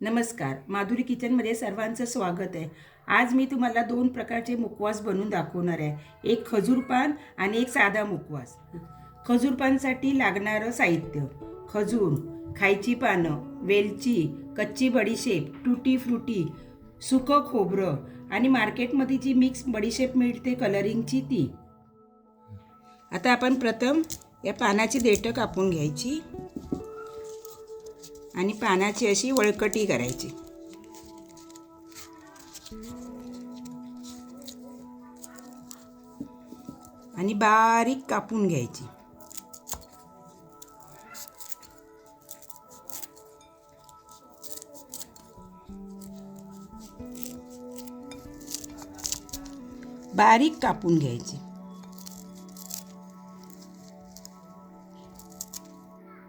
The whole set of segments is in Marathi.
नमस्कार, माधुरी किचनमध्ये सर्वांचं स्वागत आहे। आज मी तुम्हाला दोन प्रकारचे मुखवास बनवून दाखवणार आहे। एक खजूर पान आणि एक साधा मुखवास। खजूर पानसाठी लागणारं साहित्य: खजूर, खायची पानं, वेलची, कच्ची बडीशेप, टूटी फ्रुटी, सुकं खोबरं आणि मार्केटमध्ये जी मिक्स बडीशेप मिळते कलरिंगची ती। आता आपण प्रथम या पानाची देठं कापून घ्यायची आणि पानाची अशी वळकटी करायची। आणि बारीक कापून घ्यायची। बारीक कापून घ्यायची।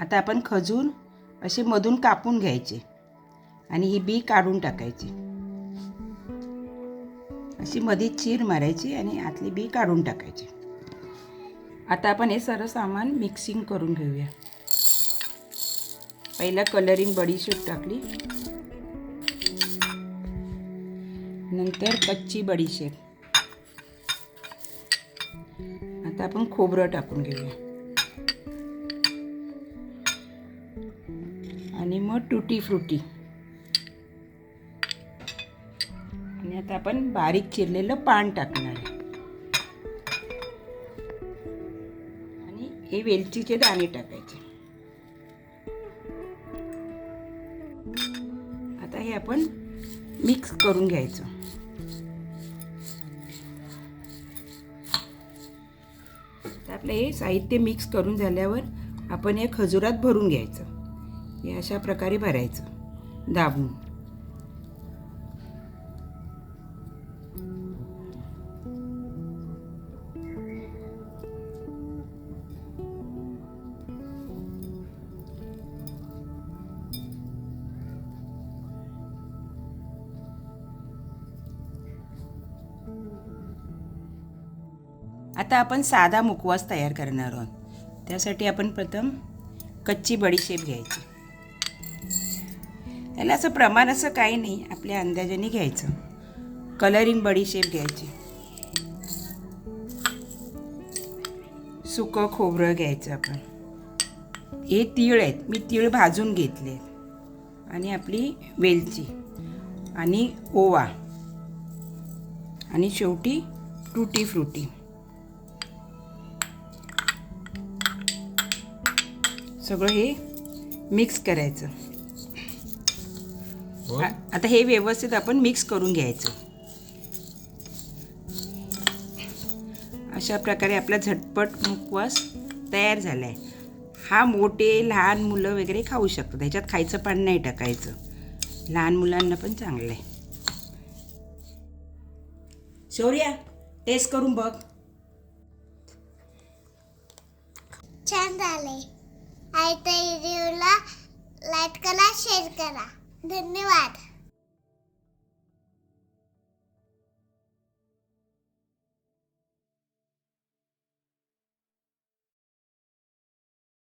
आता आपण खजूर असे मधून कापून घ्यायचे आणि ही बी काढून टाकायची। अशी मध्ये चीर मारायची आणि आतली बी काढून टाकायची। आता आपण हे सर्व सामान मिक्सिंग करून घेऊया। पहिला कलरिंग बडीशेप टाकली, नंतर कच्ची बडीशेप। आता आपण खोबरं टाकून घेऊया आणि मग टूटी फ्रुटी। आणि आता आपण बारीक चिरलेलं पान टाकणार आहे आणि हे वेलचीचे दाणे टाकायचे। आता हे आपण मिक्स करून घ्यायचं। आपलं हे साहित्य मिक्स करून झाल्यावर आपण हे खजुरात भरून घ्यायचं। हे अशा प्रकारे भरायचं दाबून। आता आपण साधा मुखवास तयार करणार आहोत। त्यासाठी आपण प्रथम कच्ची बडीशेप घ्यायची। याला असं प्रमाण असं काही नाही, आपल्या अंदाजाने घ्यायचं। कलरिंग बडीशेप घ्यायची, सुकं खोबरं घ्यायचं आपण। हे तीळ आहेत, मी तीळ भाजून घेतले। आणि आपली वेलची आणि ओवा आणि शेवटी टूटी फ्रुटी। सगळं हे मिक्स करायचं। आता हे व्यवस्थित आपण मिक्स करून घ्यायचं। अशा प्रकारे आपला झटपट मुखवास तयार झाला आहे। हा मोठे लहान मुलं वगैरे खाऊ शकतात। ह्याच्यात खायचं पान नाही टाकायचं, लहान मुलांना पण चांगलं आहे। शौर्या, टेस्ट करून बघ। छान झाले। व्हिडिओला लाईक करा, शेअर करा। धन्यवाद।